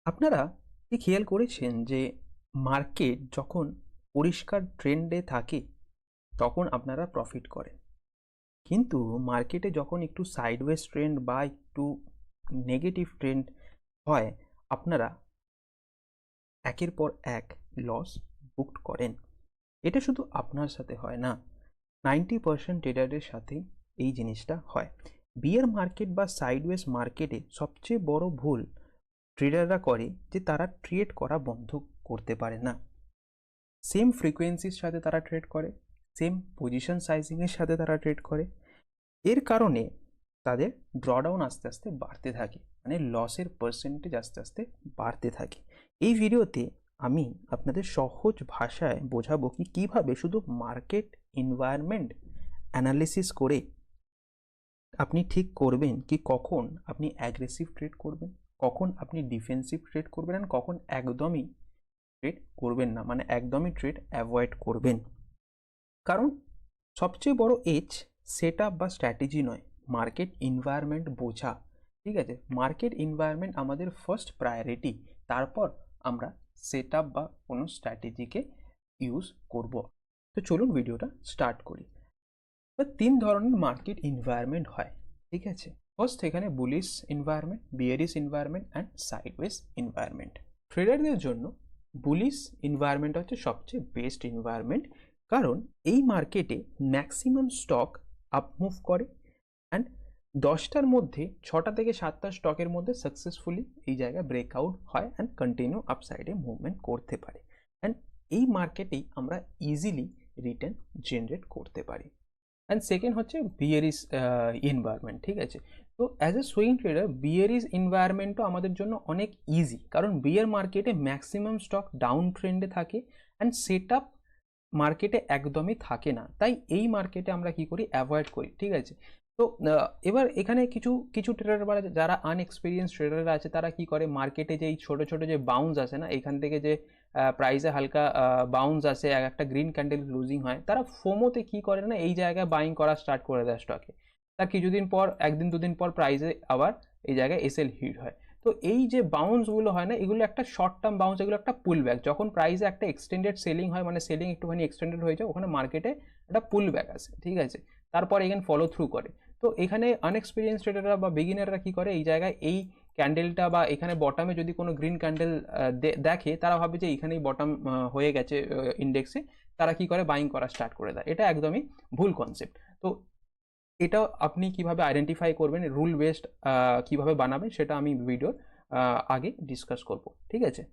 আপনারা কি খেয়াল করেছেন যে মার্কেট যখন পরিষ্কার ট্রেন্ডে থাকে তখন আপনারা প্রফিট করেন, কিন্তু মার্কেটে যখন একটু সাইডওয়েজ ট্রেন্ড বা একটু নেগেটিভ ট্রেন্ড হয় আপনারা একের পর এক লস বুকড করেন। এটা শুধু আপনার সাথে হয় না, 90% ট্রেডারের সাথে এই জিনিসটা হয়। বিয়ার মার্কেট বা সাইডওয়েজ মার্কেটে সবচেয়ে বড় ভুল ট্রেডাররা করে যে তারা ট্রেড করা বন্ধ করতে পারে না। সেম ফ্রিকোয়েন্সির সাথে তারা ট্রেড করে, সেম পজিশন সাইজিংয়ের সাথে তারা ট্রেড করে। এর কারণে তাদের ড্রডাউন আস্তে আস্তে বাড়তে থাকে, মানে লসের পার্সেন্টেজ আস্তে আস্তে বাড়তে থাকে। এই ভিডিওতে আমি আপনাদের সহজ ভাষায় বোঝাবো কি কীভাবে শুধু মার্কেট এনভায়রনমেন্ট অ্যানালিসিস করে আপনি ঠিক করবেন কি কখন আপনি অ্যাগ্রেসিভ ট্রেড করবেন, কখন আপনি ডিফেন্সিভ ট্রেড করবেন, আর কখন একদমই ট্রেড করবেন না, মানে একদমই ট্রেড অ্যাভয়েড করবেন। কারণ সবচেয়ে বড় এজ সেট আপ বা স্ট্র্যাটেজি নয়, মার্কেট এনভায়রনমেন্ট বোঝা। ঠিক আছে, মার্কেট এনভায়রনমেন্ট আমাদের ফার্স্ট প্রায়োরিটি, তারপর আমরা সেট আপ বা কোনো স্ট্র্যাটেজিকে ইউজ করব। তো চলুন ভিডিওটা স্টার্ট করি। তিন ধরনের মার্কেট এনভায়রনমেন্ট হয়, ঠিক আছে। ফার্স্ট এখানে bullish environment, bearish environment and sideways environment. ট্রেডারদের জন্য বুলিশ এনভায়রনমেন্ট হচ্ছে সবচেয়ে বেস্ট এনভায়রনমেন্ট, কারণ এই মার্কেটে ম্যাক্সিমাম স্টক আপ মুভ করে অ্যান্ড 10টার মধ্যে 6টা থেকে 7টা স্টকের মধ্যে সাকসেসফুলি এই জায়গায় ব্রেকআউট হয় অ্যান্ড কন্টিনিউ আপসাইডে মুভমেন্ট করতে পারে। অ্যান্ড এই মার্কেটেই আমরা ইজিলি রিটার্ন জেনারেট করতে পারি। অ্যান্ড সেকেন্ড হচ্ছে বিয়ারিশ এনভায়রনমেন্ট, ঠিক আছে। তো as a swing trader bearish এনভায়রনমেন্টও আমাদের জন্য অনেক ইজি, কারণ বিয়ার মার্কেটে ম্যাক্সিমাম স্টক ডাউন ট্রেন্ডে থাকে অ্যান্ড সেট আপ মার্কেটে একদমই থাকে না, তাই এই মার্কেটে আমরা কি করি, অ্যাভয়েড করি, ঠিক আছে। তো এবার এখানে কিছু কিছু ট্রেডার বা যারা আনএক্সপিরিয়েন্স ট্রেডাররা আছে তারা কি করে, মার্কেটে যে এই ছোটো ছোটো যে বাউন্স আসে না, এখান থেকে যে প্রাইসে হালকা বাউন্স আসে, একটা গ্রিন ক্যান্ডেল লুজিং হয়, তারা ফোমোতে কি করে না, এই জায়গায় বাইং করা স্টার্ট করে দেয় স্টকে। তার কিছুদিন পর, একদিন দুদিন পর প্রাইসে আবার এই জায়গায় এসএল হিট হয়। তো এই যে বাউন্সগুলো হয় না, এগুলো একটা শর্ট টার্ম বাউন্স, এগুলো একটা পুল ব্যাক। যখন প্রাইসে একটা এক্সটেন্ডেড সেলিং হয়, মানে সেলিং একটুখানি এক্সটেন্ডেড হয়ে যায়, ওখানে মার্কেটে একটা পুল ব্যাক আসে, ঠিক আছে। তারপর এখানে ফলো থ্রু করে। তো এখানে আনএক্সপিরিয়েন্স ট্রেডাররা বা বিগিনাররা কি করে, এই জায়গায় এই ক্যান্ডেলটা বা এখানে বটমে যদি কোনো গ্রিন ক্যান্ডেল দেখে, তারা ভাবে যে এখানেই বটম হয়ে গেছে ইন্ডেক্সে, তারা কি করে, বাইং করা স্টার্ট করে দেয়। এটা একদমই ভুল কনসেপ্ট। তো এটা আপনি কিভাবে আইডেন্টিফাই করবেন, রুল বেসড কিভাবে বানাবেন, সেটা আমি ভিডিওর আগে ডিসকাস করব, ঠিক আছে।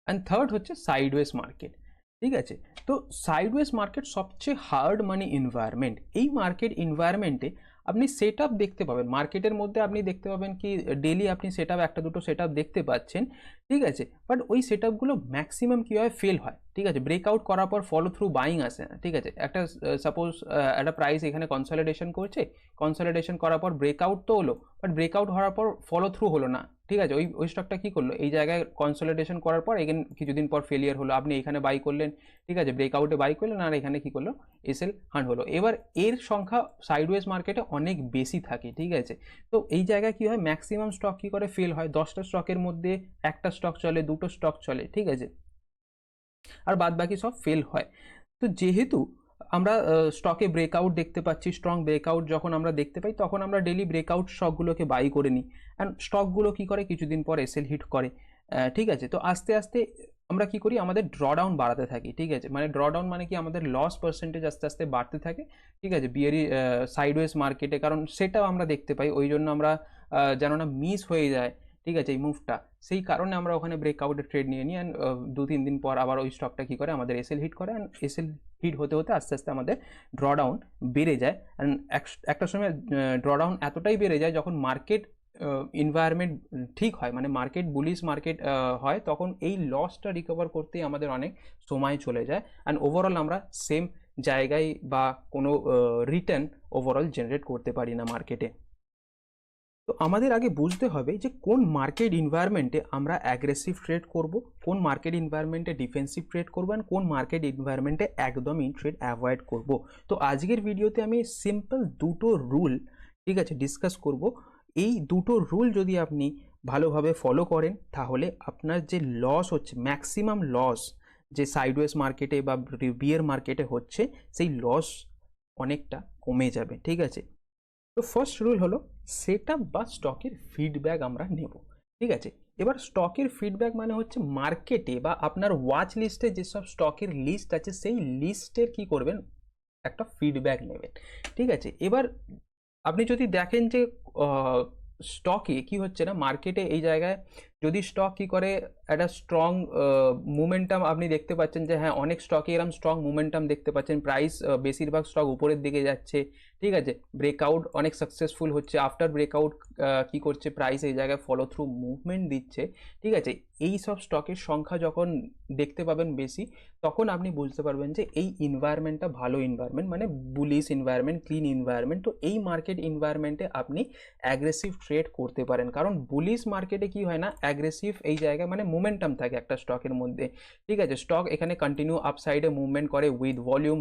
অ্যান্ড থার্ড হচ্ছে সাইডওয়েজ মার্কেট, ঠিক আছে। তো সাইডওয়েজ মার্কেট সবচেয়ে হার্ড মানি এনভায়রনমেন্ট। এই মার্কেট এনভায়রনমেন্টে আপনি সেট আপ দেখতে পাবেন, মার্কেটের মধ্যে আপনি দেখতে পাবেন কি ডেলি আপনি সেট আপ একটা দুটো সেট আপ দেখতে পাচ্ছেন, ঠিক আছে। বাট ওই সেট আপগুলো ম্যাক্সিমাম কী হয়, ফেল হয়, ঠিক আছে। ব্রেকআউট করার পর ফলো থ্রু বাইং আসে না, ঠিক আছে। একটা সাপোজ একটা প্রাইস এখানে কনসলিডেশন করছে, কনসলিডেশন করার পর ব্রেকআউট তো হলো, বাট ব্রেকআউট হওয়ার পর ফলো থ্রু হলো না, ঠিক আছে। ওই স্টকটা কী করলো, এই জায়গায় কনসলিডেশন করার পর এগেন কিছুদিন পর ফেলিয়ার হলো, আপনি এখানে বাই করলেন, ঠিক আছে, ব্রেকআউটে বাই করলেন, আর এখানে কী করলো, এসএল হান্ড হলো। এবার এর সংখ্যা সাইডওয়েজ মার্কেটে অনেক বেশি থাকে, ঠিক আছে। তো এই জায়গায় কী হয়, ম্যাক্সিমাম স্টক কী করে, ফেল হয়। 10টা স্টকের মধ্যে একটা স্টক চলে, দুটো স্টক চলে, ঠিক আছে, আর বাদ বাকি সব ফেল হয়। তো যেহেতু আমরা স্টকে ব্রেকআউট দেখতে পাচ্ছি, স্ট্রং ব্রেকআউট যখন আমরা দেখতে পাই, তখন আমরা ডেলি ব্রেকআউট স্টকগুলোকে বাই করে নিই। অ্যান্ড স্টকগুলো কী করে, কিছুদিন পর এসএল হিট করে, ঠিক আছে। তো আস্তে আস্তে আমরা কি করি, আমাদের ড্রডাউন বাড়াতে থাকি, ঠিক আছে। মানে ড্রডাউন মানে কি, আমাদের লস পার্সেন্টেজ আস্তে আস্তে বাড়তে থাকে, ঠিক আছে, বিয়ারি সাইডওয়েজ মার্কেটে। কারণ সেটাও আমরা দেখতে পাই, ওই জন্য আমরা যেন না মিস হয়ে যায়, ঠিক আছে, এই মুভটা, সেই কারণে আমরা ওখানে ব্রেকআউটের ট্রেড নিয়ে নিই। অ্যান্ড 2-3 দিন পর আবার ওই স্টকটা কী করে, আমাদের এসএল হিট করে, অ্যান্ড এসএল হিট হতে হতে আস্তে আস্তে আমাদের ড্রডাউন বেড়ে যায়। অ্যান্ড একটা সময় ড্রডাউন এতটাই বেড়ে যায়, যখন মার্কেট এনভায়রনমেন্ট ঠিক হয়, মানে মার্কেট বুলিশ মার্কেট হয়, তখন এই লসটা রিকভার করতেই আমাদের অনেক সময় চলে যায়, অ্যান্ড ওভারঅল আমরা সেম জায়গায় বা কোনো রিটার্ন ওভারঅল জেনারেট করতে পারি না মার্কেটে। তো আমাদের আগে বুঝতে হবে যে কোন মার্কেট এনভায়রনমেন্টে আমরা অ্যাগ্রেসিভ ট্রেড করব, কোন মার্কেট এনভায়রনমেন্টে ডিফেন্সিভ ট্রেড করব, আর কোন মার্কেট এনভায়রনমেন্টে একদমই ট্রেড অ্যাভয়েড করব। তো আজকের ভিডিওতে আমি সিম্পল দুটো রুল, ঠিক আছে, ডিসকাস করব। এই দুটো রুল যদি আপনি ভালোভাবে ফলো করেন, তাহলে আপনার যে লস হচ্ছে, ম্যাক্সিমাম লস যে সাইডওয়েজ মার্কেটে বা বিয়ার মার্কেটে হচ্ছে, সেই লস অনেকটা কমে যাবে। ঠিক আছে, তো ফার্স্ট রুল হলো সেট আপ বা স্টকের ফিডব্যাক আমরা নেব। ঠিক আছে, এবার স্টকের ফিডব্যাক মানে হচ্ছে মার্কেটে বা আপনার ওয়াচ লিস্টে যেসব স্টকের লিস্ট আছে সেই লিস্টের কি করবেন, একটা ফিডব্যাক নেবেন। ঠিক আছে, এবার আপনি যদি দেখেন যে স্টকে কি হচ্ছে না, মার্কেটে এই জায়গায় যদি স্টক কি করে একটা স্ট্রং মোমেন্টাম আপনি দেখতে পাচ্ছেন যে হ্যাঁ অনেক স্টকে এরকম স্ট্রং মোমেন্টাম দেখতে পাচ্ছেন, প্রাইস বেশিরভাগ স্টক উপরের দিকে যাচ্ছে। ঠিক আছে, ব্রেকআউট অনেক সাকসেসফুল হচ্ছে, আফটার ব্রেকআউট কি করছে, প্রাইস এই জায়গায় ফলো থ্রু মুভমেন্ট দিচ্ছে। ঠিক আছে, এই সব স্টকের সংখ্যা যখন দেখতে পাবেন বেশি, তখন আপনি বুঝতে পারবেন যে এই ইনভায়রনমেন্টটা ভালো ইনভায়রনমেন্ট, মানে বুলিশ ইনভায়রনমেন্ট, ক্লিন ইনভায়রনমেন্ট। তো এই মার্কেট ইনভায়রনমেন্টে আপনি অ্যাগ্রেসিভ ট্রেড করতে পারেন, কারণ বুলিশ মার্কেটে কি হয় না, অ্যাগ্রেসিভ এই জায়গায় মানে মোমেন্টাম থাকে একটা স্টকের মধ্যে। ঠিক আছে, স্টক এখানে কন্টিনিউ আপসাইডে মুভমেন্ট করে উইথ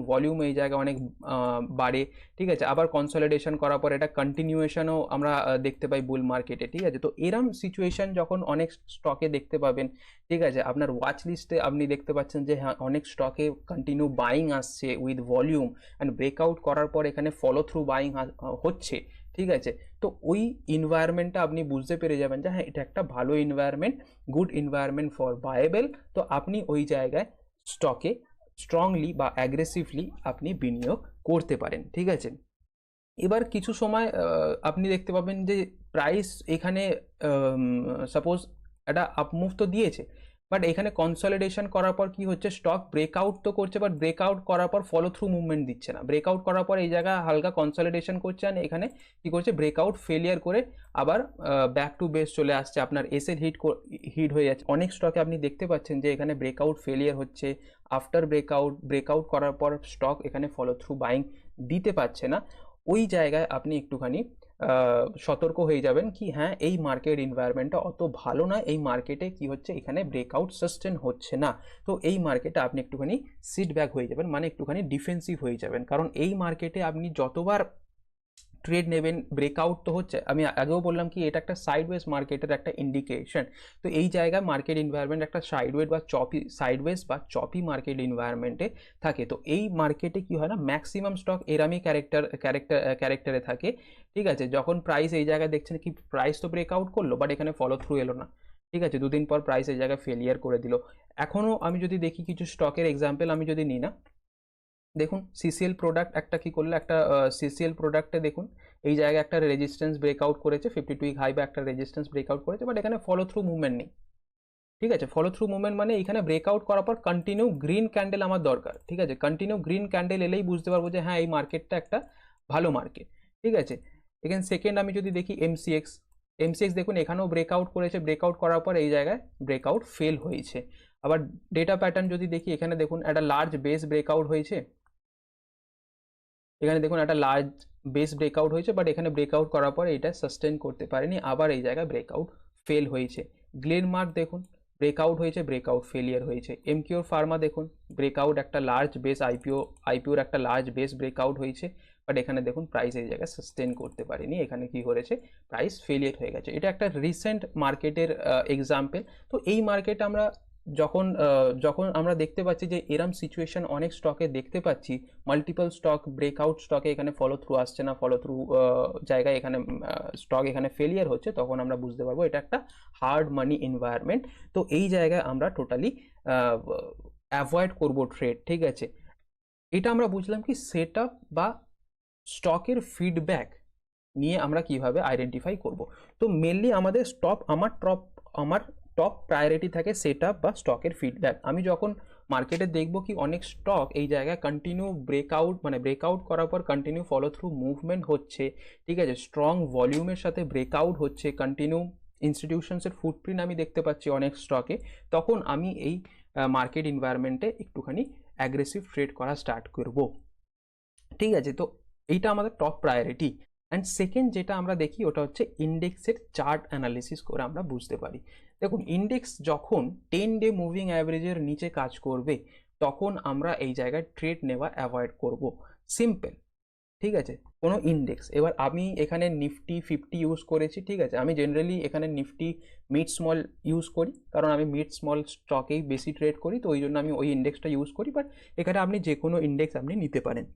ভলিউম এই জায়গায় অনেক বাড়ে। ঠিক আছে, আবার কনসলিডেশন করার পর এটা কন্টিনিউয়েশনও আমরা দেখতে পাই বুল মার্কেটে। ঠিক আছে, তো এরম সিচুয়েশন যখন অনেক স্টকে দেখতে পাবেন, ঠিক আছে, আপনার ওয়াচ লিস্টে আপনি দেখতে পাচ্ছেন যে হ্যাঁ অনেক স্টকে কন্টিনিউ বাইং আসছে উইথ ভলিউম অ্যান্ড ব্রেকআউট করার পর এখানে ফলো থ্রু বাইং হচ্ছে। ঠিক আছে, তো ওই ইনভায়রনমেন্টটা আপনি বুঝতে পেরে যাবেন যে হ্যাঁ এটা একটা ভালো ইনভায়রনমেন্ট, গুড ইনভায়রনমেন্ট ফর বায়েবল। তো আপনি ওই জায়গায় স্টকে স্ট্রংলি বা অ্যাগ্রেসিভলি আপনি বিনিয়োগ করতে পারেন। ঠিক আছে, এবার কিছু সময় আপনি দেখতে পাবেন যে প্রাইস এখানে সাপোজ একটা আপমুভ তো দিয়েছে, বাট এখানে কনসলিডেশন করার পর কি হচ্ছে, স্টক ব্রেকআউট তো করছে, বাট ব্রেকআউট করার পর ফলো থ্রু মুভমেন্ট দিচ্ছে না। ব্রেকআউট করার পর এই জায়গায় হালকা কনসলিডেশন করছে, আর এখানে কি করছে, ব্রেকআউট ফেলিয়ার করে আবার ব্যাক টু বেস চলে আসছে, আপনার এসএল হিট হয়ে যাচ্ছে। অনেক স্টকে আপনি দেখতে পাচ্ছেন যে এখানে ব্রেকআউট ফেলিয়ার হচ্ছে, আফটার ব্রেকআউট করার পর স্টক এখানে ফলো থ্রু বাইং দিতে পারছে না। ওই জায়গায় আপনি একটুখানি সতর্ক হয়ে যাবেন কি হ্যাঁ এই মার্কেট এনভায়রনমেন্টটা অত ভালো না, এই মার্কেটে কি হচ্ছে, এখানে ব্রেকআউট সাস্টেন হচ্ছে না। তো এই মার্কেটে আপনি একটুখানি সিট ব্যাক হয়ে যাবেন, মানে একটুখানি ডিফেন্সিভ হয়ে যাবেন, কারণ এই মার্কেটে আপনি যতবার ট্রেড নেবেন ব্রেকআউট তো হচ্ছে, আমি আগেও বললাম কি এটা একটা সাইডওয়েজ মার্কেটের একটা ইন্ডিকেশন। তো এই জায়গায় মার্কেট এনভায়রনমেন্ট একটা সাইডওয়েজ বা চপি মার্কেট এনভায়রনমেন্টে থাকে। তো এই মার্কেটে কি হয় না, ম্যাক্সিমাম স্টক এরামই ক্যারেক্টারে থাকে। ঠিক আছে, যখন প্রাইস এই জায়গায় দেখছেন কি প্রাইস তো ব্রেকআউট করলো, বাট এখানে ফলো থ্রু এলো না। ঠিক আছে, দুদিন পর প্রাইস এই জায়গায় ফেলিয়ার করে দিল। এখনও আমি যদি দেখি কিছু স্টকের এক্সাম্পল আমি যদি নিই না, দেখুন সিসিএল প্রোডাক্ট একটা কি করলো, একটা সিসিএল প্রোডাক্টে দেখুন এই জায়গায় একটা রেজিস্ট্যান্স ব্রেকআউট করেছে, 52 উইক হাই বা একটা রেজিস্ট্যান্স ব্রেকআউট করেছে, বাট এখানে ফলো থ্রু মুভমেন্ট নেই। ঠিক আছে, ফলো থ্রু মুভমেন্ট মানে এখানে ব্রেকআউট করার পর কন্টিনিউ গ্রিন ক্যান্ডেল আমার দরকার। ঠিক আছে, কন্টিনিউ গ্রিন ক্যান্ডেল এলেই বুঝতে পারবো যে হ্যাঁ এই মার্কেটটা একটা ভালো মার্কেট। ঠিক আছে, এখানে সেকেন্ড আমি যদি দেখি এমসিএক্স দেখুন এখানেও ব্রেকআউট করেছে, ব্রেকআউট করার পর এই জায়গায় ব্রেকআউট ফেল হয়েছে। আবার ডেটা প্যাটার্ন যদি দেখি, এখানে দেখুন একটা লার্জ বেস ব্রেকআউট হয়েছে, এখানে দেখুন একটা লার্জ বেস ব্রেকআউট হয়েছে, বাট এখানে ব্রেকআউট করার পর এটা সাস্টেন করতে পারেনি, আবার এই জায়গায় ব্রেকআউট ফেল হয়েছে। গ্লেনমার্ক দেখুন ব্রেকআউট হয়েছে, ব্রেকআউট ফেলিয়ার হয়েছে। এমকিউর ফার্মা দেখুন ব্রেকআউট একটা লার্জ বেস আইপিওর একটা লার্জ বেস ব্রেকআউট হয়েছে, বাট এখানে দেখুন প্রাইস এই জায়গায় সাস্টেন করতে পারেনি, এখানে কি করেছে, প্রাইস ফেলিয়ার হয়ে গেছে। এটা একটা রিসেন্ট মার্কেটের এক্সাম্পল। তো এই মার্কেট আমরা যখন আমরা দেখতে পাচ্ছি যে এরম সিচুয়েশন অনেক স্টকে দেখতে পাচ্ছি, মাল্টিপল স্টক ব্রেকআউট স্টকে এখানে ফলো থ্রু আসছে না, ফলো থ্রু জায়গায় এখানে স্টক এখানে ফেলিয়ার হচ্ছে, তখন আমরা বুঝতে পারবো এটা একটা হার্ড মানি এনভায়রনমেন্ট। তো এই জায়গায় আমরা টোটালি অ্যাভয়েড করব ট্রেড। ঠিক আছে, এটা আমরা বুঝলাম কি সেট আপ বা স্টকের ফিডব্যাক নিয়ে আমরা কিভাবে আইডেন্টিফাই করব। তো মেনলি আমাদের আমার টপ প্রায়োরিটি থাকে সেট আপ বা স্টকের ফিডব্যাক। আমি যখন মার্কেটে দেখব কি অনেক স্টক এই জায়গায় কন্টিনিউ ব্রেকআউট করার পর কন্টিনিউ ফলো থ্রু মুভমেন্ট হচ্ছে, ঠিক আছে, স্ট্রং ভলিউমের সাথে ব্রেকআউট হচ্ছে, কন্টিনিউ ইনস্টিটিউশনসের ফুটপ্রিন্ট আমি দেখতে পাচ্ছি অনেক স্টকে, তখন আমি এই মার্কেট এনভায়রনমেন্টে একটুখানি অ্যাগ্রেসিভ ট্রেড করা স্টার্ট করব। ঠিক আছে, তো এইটা আমাদের টপ প্রায়োরিটি। অ্যান্ড সেকেন্ড যেটা আমরা দেখি ওটা হচ্ছে ইন্ডেক্সের চার্ট অ্যানালিসিস করে আমরা বুঝতে পারি। দেখুন ইন্ডেক্স যখন 10 ডে মুভিং অ্যাভারেজের নিচে কাজ করবে, তখন আমরা এই জায়গায় ট্রেড নেওয়া অ্যাভয়েড করব। সিম্পল। ঠিক আছে, কোনো ইন্ডেক্স। এবার আমি এখানে নিফটি 50 ইউজ করেছি, ঠিক আছে। আমি জেনারেলি এখানে নিফটি মিড স্মল ইউজ করি, কারণ আমি মিড স্মল স্টকেই বেশি ট্রেড করি, তো ওই জন্য আমি ওই ইন্ডেক্সটা ইউজ করি। বাট এখানে আপনি যে কোনো ইন্ডেক্স আপনি নিতে পারেন।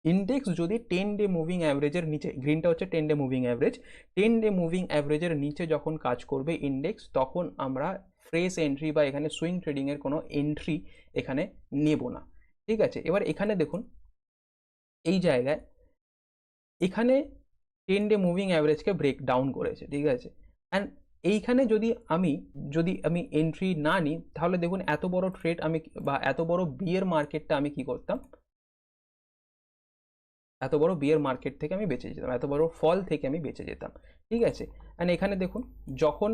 ইন্ডেক্স যদি 10 ডে মুভিং অ্যাভারেজের নিচে, গ্রিনটা হচ্ছে 10 day moving average, 10 day moving অ্যাভারেজের নিচে যখন কাজ করবে ইন্ডেক্স, তখন আমরা ফ্রেশ এন্ট্রি বা এখানে সুইং ট্রেডিংয়ের কোনো এন্ট্রি এখানে নেব না, ঠিক আছে। এবার এখানে দেখুন, এই জায়গায় এখানে 10 ডে মুভিং অ্যাভারেজকে ব্রেক ডাউন করেছে, ঠিক আছে। অ্যান্ড এইখানে যদি আমি এন্ট্রি না নিই, তাহলে দেখুন এত বড় ট্রেড আমি বা এত বড় বিয়ার মার্কেটটা আমি কি করতাম, এত বড় বিয়ার মার্কেট থেকে আমি বেঁচে যেতাম, এত বড় ফল থেকে আমি বেঁচে যেতাম, ঠিক আছে। অ্যান্ড এখানে দেখুন, যখন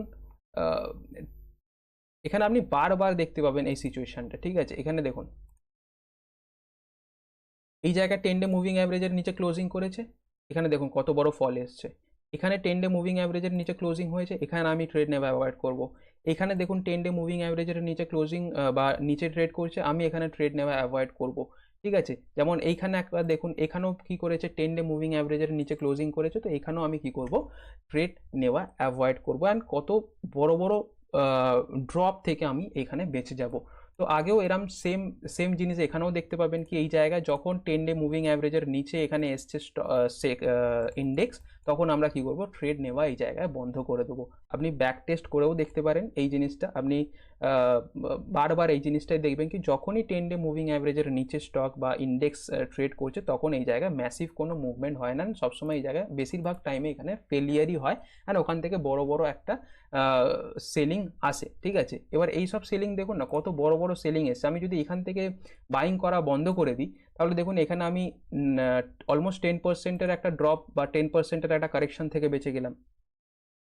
এখানে আপনি বারবার দেখতে পাবেন এই সিচুয়েশনটা, ঠিক আছে। এখানে দেখুন, এই জায়গায় 10 ডে মুভিং অ্যাভারেজের নিচে ক্লোজিং করেছে, এখানে দেখুন কত বড় ফল এসছে। এখানে 10 ডে মুভিং অ্যাভারেজের নিচে ক্লোজিং হয়েছে, এখানে আমি ট্রেড নেওয়া অ্যাভয়েড করব। এখানে দেখুন 10 ডে মুভিং অ্যাভারেজের নিচে ক্লোজিং বা নিচে ট্রেড করছে, আমি এখানে ট্রেড নেওয়া অ্যাভয়েড করব, ঠিক আছে। যেমন এইখানে একবার দেখুন, এখানেও কি করেছে, 10 ডে মুভিং অ্যাভারেজের নিচে ক্লোজিং করেছে, তো এখানেও আমি কি করব, ট্রেড নেওয়া অ্যাভয়েড করব। অ্যান্ড কত বড় বড় ড্রপ থেকে আমি এখানে বেঁচে যাব। তো আগেও এরম সেম সেম জিনিস এখানেও দেখতে পাবেন কি এই জায়গায় যখন 10 ডে মুভিং অ্যাভারেজের নিচে এখানে এসছে ইন্ডেক্স, তখন আমরা কি করব, ট্রেড নেওয়া এই জায়গায় বন্ধ করে দেবো। আপনি ব্যাক টেস্ট করেও দেখতে পারেন এই জিনিসটা, আপনি বারবার এই জিনিসটাই দেখবেন কি যখনই 10 ডে মুভিং অ্যাভারেজের নিচে স্টক বা ইন্ডেক্স ট্রেড করছে, তখন এই জায়গায় ম্যাসিভ কোনো মুভমেন্ট হয় না, সবসময় এই জায়গায় বেশিরভাগ টাইমে এখানে ফেলিয়ারই হয়, আর ওখান থেকে বড় বড় একটা সেলিং আসে, ঠিক আছে। এবার এই সব সেলিং দেখুন না, কত বড় বড় সেলিং এসছে। আমি যদি এখান থেকে বাইং করা বন্ধ করে দিই, তাহলে দেখুন এখানে আমি অলমোস্ট 10%-এর একটা ড্রপ বা 10%-এর একটা কারেকশন থেকে বেঁচে গেলাম,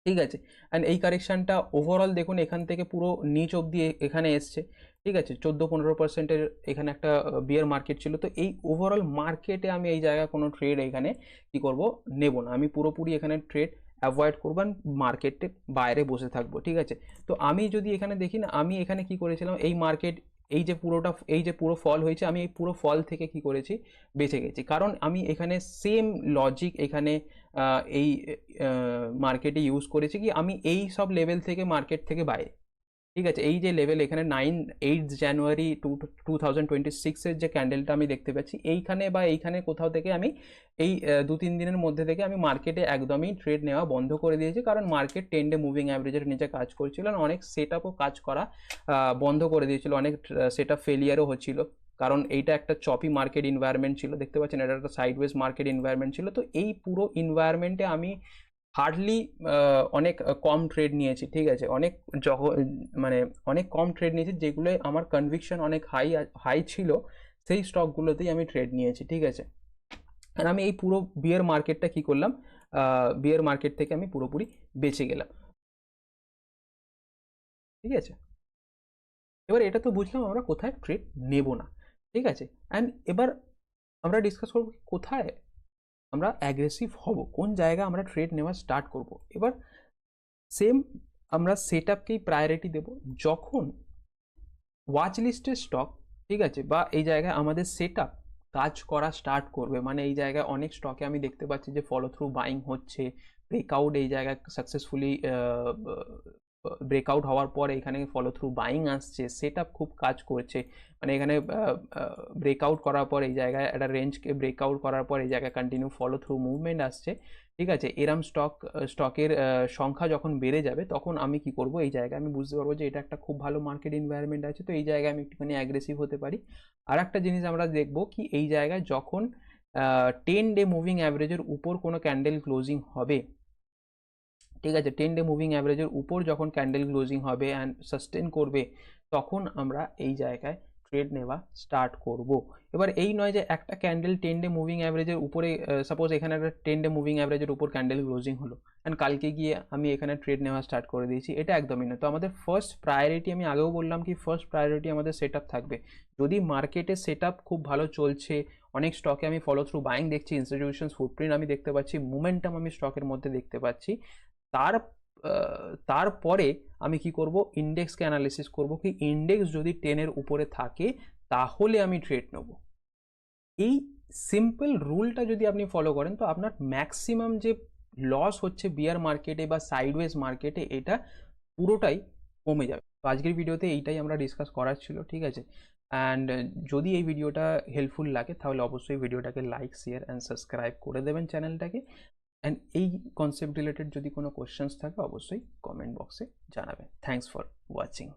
ঠিক আছে। অ্যান্ড এই কারেকশনটা ওভারঅল দেখুন এখান থেকে পুরো নিচ অবধি এখানে এসছে, ঠিক আছে। 14-15%-এর এখানে একটা বিয়ার মার্কেট ছিল, তো এই ওভারঅল মার্কেটে আমি এই জায়গায় কোনো ট্রেড এখানে কি করব, নেব না, আমি পুরোপুরি এখানে ট্রেড অ্যাভয়েড করবেন, মার্কেটে বাইরে বসে থাকবো, ঠিক আছে। তো আমি যদি এখানে দেখি না, আমি এখানে কি করেছিলাম, এই মার্কেট এই যে পুরো ফল হয়েছে, আমি এই পুরো ফল থেকে কি করেছি, বেঁচে গেছি, কারণ আমি এখানে সেম লজিক এখানে এই মার্কেটে ইউজ করেছি কি আমি এই সব লেভেল থেকে মার্কেট থেকে বাইরে, ঠিক আছে। এই যে লেভেল এখানে 8 জানুয়ারি 2026-এর যে ক্যান্ডেলটা আমি দেখতে পাচ্ছি, এইখানে বা এইখানে কোথাও থেকে আমি এই 2-3 দিনের মধ্যে থেকে আমি মার্কেটে একদমই ট্রেড নেওয়া বন্ধ করে দিয়েছি, কারণ মার্কেট 10 ডে মুভিং অ্যাভারেজের নিচে কাজ করছিল, অনেক সেট আপও কাজ করা বন্ধ করে দিয়েছিল, অনেক সেট আপ ফেলিয়ারও হচ্ছিল, কারণ এইটা একটা চপি মার্কেট ইনভায়রনমেন্ট ছিল, দেখতে পাচ্ছেন এটা একটা সাইডওয়েজ মার্কেট ইনভায়রনমেন্ট ছিল। তো এই পুরো ইনভায়রনমেন্টে আমি হার্ডলি অনেক কম ট্রেড নিয়েছি, ঠিক আছে। মানে অনেক কম ট্রেড নিয়েছি, যেগুলো আমার কনভিকশন অনেক হাই ছিল, সেই স্টকগুলোতেই আমি ট্রেড নিয়েছি, ঠিক আছে। আর আমি এই পুরো বিয়ার মার্কেটটা কি করলাম, বিয়ার মার্কেট থেকে আমি পুরোপুরি বেঁচে গেলাম, ঠিক আছে। এবার এটা তো বুঝলাম আমরা কোথায় ট্রেড নেব না, ঠিক আছে। অ্যান্ড এবার আমরা ডিসকাস করবো কোথায় আমরা অ্যাগ্রেসিভ হব, কোন জায়গায় আমরা ট্রেড নেওয়া স্টার্ট করব। এবার সেম আমরা সেট আপকেই প্রায়োরিটি দেব, যখন ওয়াচ লিস্টের স্টক, ঠিক আছে, বা এই জায়গায় আমাদের সেট আপ কাজ করা স্টার্ট করবে, মানে এই জায়গায় অনেক স্টকে আমি দেখতে পাচ্ছি যে ফলো থ্রু বাইং হচ্ছে, ব্রেকআউট এই জায়গায় সাকসেসফুলি ব্রেকআউট হওয়ার পরে এখানে ফলো থ্রু বাইং আসছে, সেট আপ খুব কাজ করছে, মানে এখানে ব্রেকআউট করার পর এই জায়গায় একটা রেঞ্জকে ব্রেকআউট করার পর এই জায়গায় কন্টিনিউ ফলো থ্রু মুভমেন্ট আসছে, ঠিক আছে। এরম স্টকের সংখ্যা যখন বেড়ে যাবে, তখন আমি কি করব, এই জায়গায় আমি বুঝতে পারবো যে এটা একটা খুব ভালো মার্কেট এনভায়রনমেন্ট আছে, তো এই জায়গায় আমি একটুখানি অ্যাগ্রেসিভ হতে পারি। আর একটা জিনিস আমরা দেখবো কি এই জায়গায় যখন 10 ডে মুভিং অ্যাভারেজের উপর কোনো ক্যান্ডেল ক্লোজিং হবে, ঠিক আছে, 10 ডে মুভিং অ্যাভারেজের উপর যখন ক্যান্ডেল ক্লোজিং হবে অ্যান্ড সাস্টেন করবে, তখন আমরা এই জায়গায় ট্রেড নেওয়া স্টার্ট করব। এবার এই নয় যে একটা ক্যান্ডেল 10 ডে মুভিং অ্যাভারেজের উপরে, সাপোজ এখানে একটা 10 ডে মুভিং অ্যাভারেজের উপর ক্যান্ডেল ক্লোজিং হলো অ্যান্ড কালকে গিয়ে আমি এখানে ট্রেড নেওয়া স্টার্ট করে দিয়েছি, এটা একদমই না। তো আমাদের ফার্স্ট প্রায়োরিটি, আমি আগেও বললাম কি ফার্স্ট প্রায়োরিটি আমাদের সেট আপ থাকবে। যদি মার্কেটে সেট আপ খুব ভালো চলছে, অনেক স্টকে আমি ফলো থ্রু বাইং দেখছি, ইনস্টিটিউশনস ফুটপ্রিন্ট আমি দেখতে পাচ্ছি, মোমেন্টাম আমি স্টকের মধ্যে দেখতে পাচ্ছি, তার তারপরে আমি কি করব, ইন্ডেক্সকে অ্যানালিসিস করব কি ইন্ডেক্স যদি 10-এর উপরে থাকে তাহলে আমি ট্রেড নেব। এই সিম্পল রুলটা যদি আপনি ফলো করেন তো আপনার ম্যাক্সিমাম যে লস হচ্ছে বিয়ার মার্কেটে বা সাইডওয়েজ মার্কেটে এটা পুরোটাই কমে যাবে। তো আজকের ভিডিওতে এইটাই আমরা ডিসকাস করার ছিল, ঠিক আছে? অ্যান্ড যদি এই ভিডিওটা হেল্পফুল লাগে তাহলে অবশ্যই ভিডিওটাকে লাইক, শেয়ার অ্যান্ড সাবস্ক্রাইব করে দেবেন চ্যানেলটাকে। অ্যান্ড এই কনসেপ্ট রিলেটেড যদি কোনো কোয়েশ্চেন্স থাকে অবশ্যই কমেন্ট বক্সে জানাবেন। Thanks for watching.